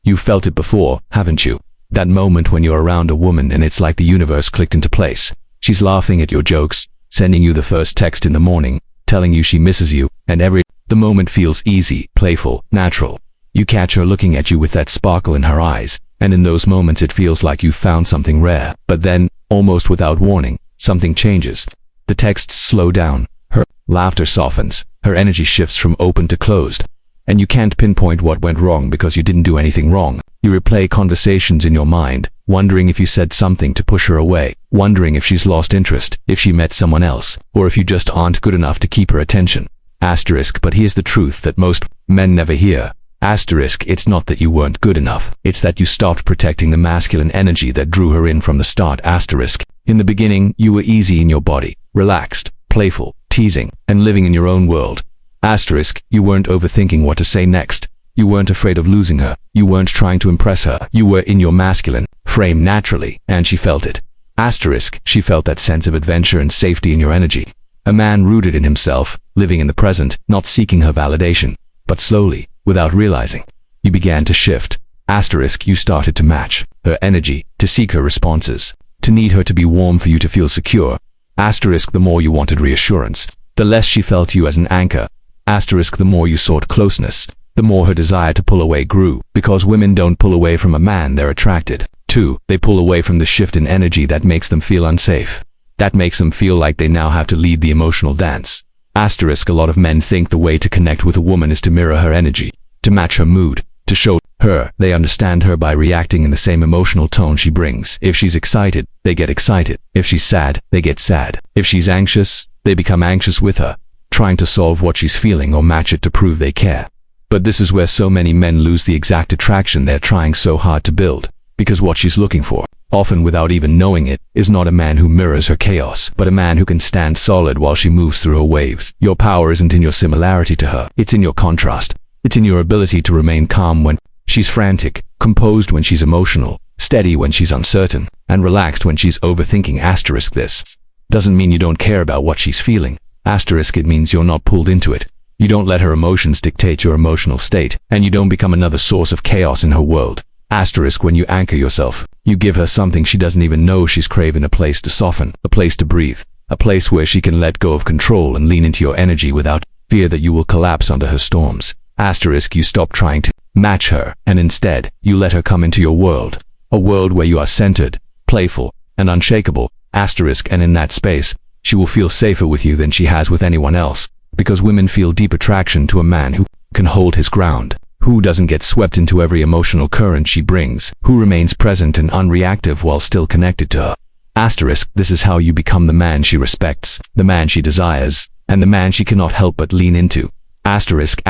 You felt it before, haven't you? That moment when you're around a woman and it's like the universe clicked into place. She's laughing at your jokes, sending you the first text in the morning, telling you she misses you, and the moment feels easy, playful, natural. You catch her looking at you with that sparkle in her eyes, and in those moments it feels like you've found something rare. But then, almost without warning, something changes. The texts slow down, her laughter softens, her energy shifts from open to closed. And you can't pinpoint what went wrong because you didn't do anything wrong. You replay conversations in your mind, wondering if you said something to push her away, wondering if she's lost interest, if she met someone else, or if you just aren't good enough to keep her attention. Asterisk, but here's the truth that most men never hear. Asterisk, it's not that you weren't good enough. It's that you stopped protecting the masculine energy that drew her in from the start. Asterisk. In the beginning, you were easy in your body, relaxed, playful, teasing, and living in your own world. Asterisk, you weren't overthinking what to say next. You weren't afraid of losing her. You weren't trying to impress her. You were in your masculine frame naturally, and she felt it. Asterisk, she felt that sense of adventure and safety in your energy. A man rooted in himself, living in the present, not seeking her validation. But slowly, without realizing, you began to shift. Asterisk, you started to match her energy, to seek her responses, to need her to be warm for you to feel secure. Asterisk, the more you wanted reassurance, the less she felt you as an anchor. Asterisk, the more you sought closeness, the more her desire to pull away grew, because women don't pull away from a man they're attracted to. They pull away from the shift in energy that makes them feel unsafe. That makes them feel like they now have to lead the emotional dance. Asterisk, a lot of men think the way to connect with a woman is to mirror her energy, to match her mood, to show her they understand her by reacting in the same emotional tone she brings. If she's excited, they get excited. If she's sad, they get sad. If she's anxious, they become anxious with her, trying to solve what she's feeling or match it to prove they care. But this is where so many men lose the exact attraction they're trying so hard to build, because what she's looking for, often without even knowing it, is not a man who mirrors her chaos, but a man who can stand solid while she moves through her waves. Your power isn't in your similarity to her, it's in your contrast. It's in your ability to remain calm when she's frantic, composed when she's emotional, steady when she's uncertain, and relaxed when she's overthinking. Asterisk, this doesn't mean you don't care about what she's feeling. Asterisk, it means you're not pulled into it. You don't let her emotions dictate your emotional state, and you don't become another source of chaos in her world. Asterisk, when you anchor yourself, you give her something she doesn't even know she's craving: a place to soften, a place to breathe, a place where she can let go of control and lean into your energy without fear that you will collapse under her storms. Asterisk, you stop trying to match her, and instead, you let her come into your world, a world where you are centered, playful, and unshakable. Asterisk, and in that space, she will feel safer with you than she has with anyone else, because women feel deep attraction to a man who can hold his ground, who doesn't get swept into every emotional current she brings, who remains present and unreactive while still connected to her. Asterisk, this is how you become the man she respects, the man she desires, and the man she cannot help but lean into. Asterisk,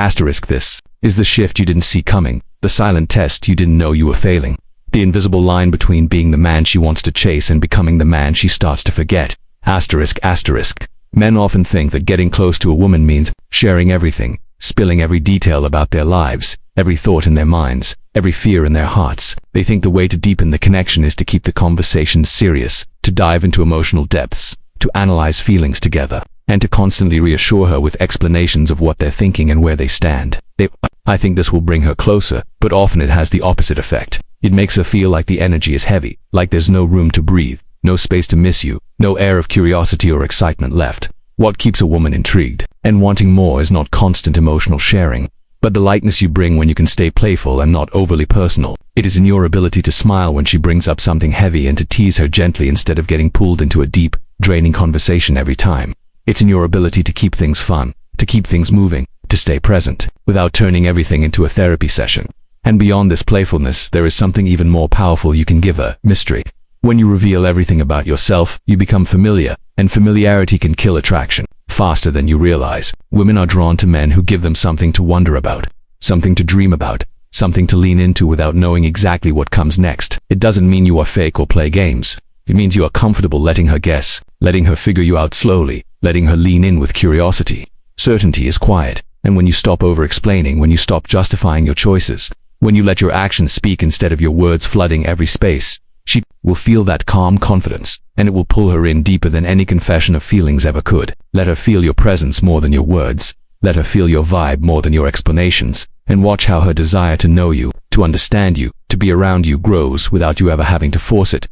this is the shift you didn't see coming, the silent test you didn't know you were failing, the invisible line between being the man she wants to chase and becoming the man she starts to forget. Asterisk, men often think that getting close to a woman means sharing everything, spilling every detail about their lives, every thought in their minds, every fear in their hearts. They think the way to deepen the connection is to keep the conversations serious, to dive into emotional depths, to analyze feelings together, and to constantly reassure her with explanations of what they're thinking and where they stand. I think this will bring her closer, but often it has the opposite effect. It makes her feel like the energy is heavy, like there's no room to breathe, no space to miss you, no air of curiosity or excitement left. What keeps a woman intrigued and wanting more is not constant emotional sharing, but the lightness you bring when you can stay playful and not overly personal. It is in your ability to smile when she brings up something heavy and to tease her gently instead of getting pulled into a deep, draining conversation every time. It's in your ability to keep things fun, to keep things moving, to stay present, without turning everything into a therapy session. And beyond this playfulness, there is something even more powerful you can give her: mystery. When you reveal everything about yourself, you become familiar, and familiarity can kill attraction faster than you realize. Women are drawn to men who give them something to wonder about, something to dream about, something to lean into without knowing exactly what comes next. It doesn't mean you are fake or play games. It means you are comfortable letting her guess, letting her figure you out slowly, letting her lean in with curiosity. Certainty is quiet, and when you stop over-explaining, when you stop justifying your choices, when you let your actions speak instead of your words flooding every space, she will feel that calm confidence, and it will pull her in deeper than any confession of feelings ever could. Let her feel your presence more than your words. Let her feel your vibe more than your explanations, and watch how her desire to know you, to understand you, to be around you grows without you ever having to force it.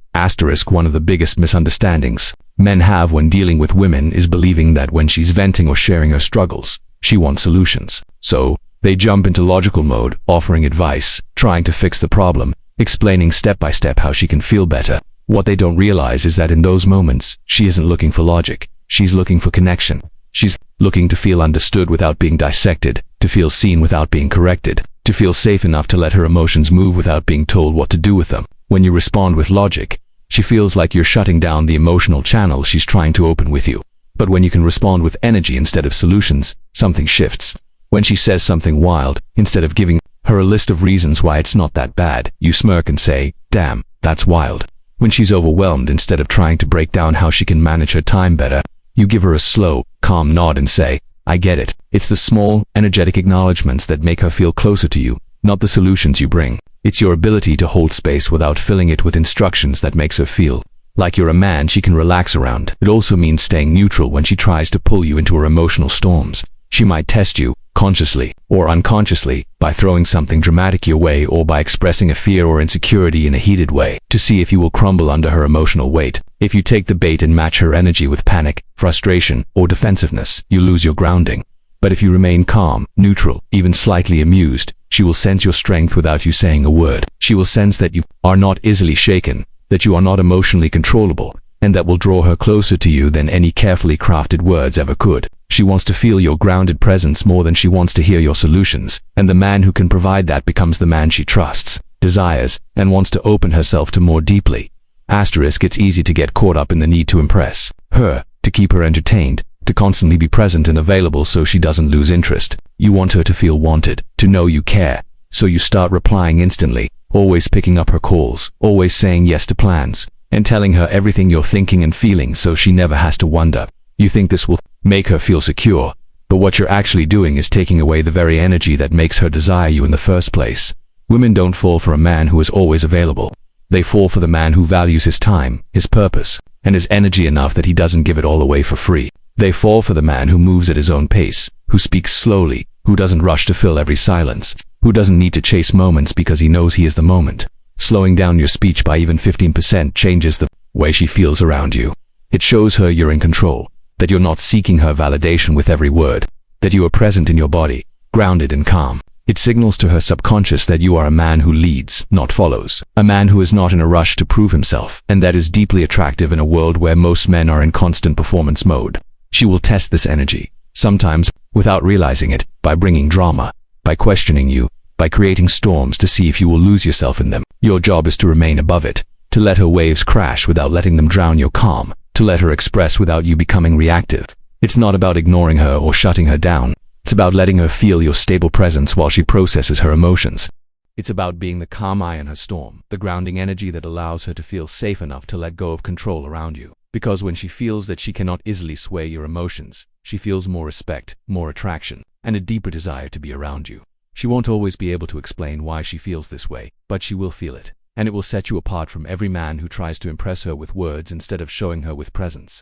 One of the biggest misunderstandings men have when dealing with women is believing that when she's venting or sharing her struggles, she wants solutions. So, they jump into logical mode, offering advice, trying to fix the problem, explaining step by step how she can feel better. What they don't realize is that in those moments, she isn't looking for logic. She's looking for connection. She's looking to feel understood without being dissected, to feel seen without being corrected, to feel safe enough to let her emotions move without being told what to do with them. When you respond with logic, she feels like you're shutting down the emotional channel she's trying to open with you. But when you can respond with energy instead of solutions, something shifts. When she says something wild, instead of giving her a list of reasons why it's not that bad, you smirk and say, "Damn, that's wild." When she's overwhelmed, instead of trying to break down how she can manage her time better, you give her a slow, calm nod and say, "I get it." It's the small, energetic acknowledgments that make her feel closer to you, not the solutions you bring. It's your ability to hold space without filling it with instructions that makes her feel like you're a man she can relax around. It also means staying neutral when she tries to pull you into her emotional storms. She might test you, consciously or unconsciously, by throwing something dramatic your way or by expressing a fear or insecurity in a heated way, to see if you will crumble under her emotional weight. If you take the bait and match her energy with panic, frustration, or defensiveness, you lose your grounding. But if you remain calm, neutral, even slightly amused, she will sense your strength without you saying a word. She will sense that you are not easily shaken, that you are not emotionally controllable, and that will draw her closer to you than any carefully crafted words ever could. She wants to feel your grounded presence more than she wants to hear your solutions, and the man who can provide that becomes the man she trusts, desires, and wants to open herself to more deeply. It's easy to get caught up in the need to impress her, to keep her entertained, to constantly be present and available so she doesn't lose interest. You want her to feel wanted, to know you care, so you start replying instantly, always picking up her calls, always saying yes to plans, and telling her everything you're thinking and feeling so she never has to wonder. You think this will make her feel secure, but what you're actually doing is taking away the very energy that makes her desire you in the first place. Women don't fall for a man who is always available. They fall for the man who values his time, his purpose, and his energy enough that he doesn't give it all away for free. They fall for the man who moves at his own pace, who speaks slowly, who doesn't rush to fill every silence, who doesn't need to chase moments because he knows he is the moment. Slowing down your speech by even 15% changes the way she feels around you. It shows her you're in control, that you're not seeking her validation with every word, that you are present in your body, grounded and calm. It signals to her subconscious that you are a man who leads, not follows, a man who is not in a rush to prove himself, and that is deeply attractive in a world where most men are in constant performance mode. She will test this energy, sometimes without realizing it, by bringing drama, by questioning you, by creating storms to see if you will lose yourself in them. Your job is to remain above it, to let her waves crash without letting them drown your calm, to let her express without you becoming reactive. It's not about ignoring her or shutting her down. It's about letting her feel your stable presence while she processes her emotions. It's about being the calm eye in her storm, the grounding energy that allows her to feel safe enough to let go of control around you. Because when she feels that she cannot easily sway your emotions, she feels more respect, more attraction, and a deeper desire to be around you. She won't always be able to explain why she feels this way, but she will feel it, and it will set you apart from every man who tries to impress her with words instead of showing her with presence.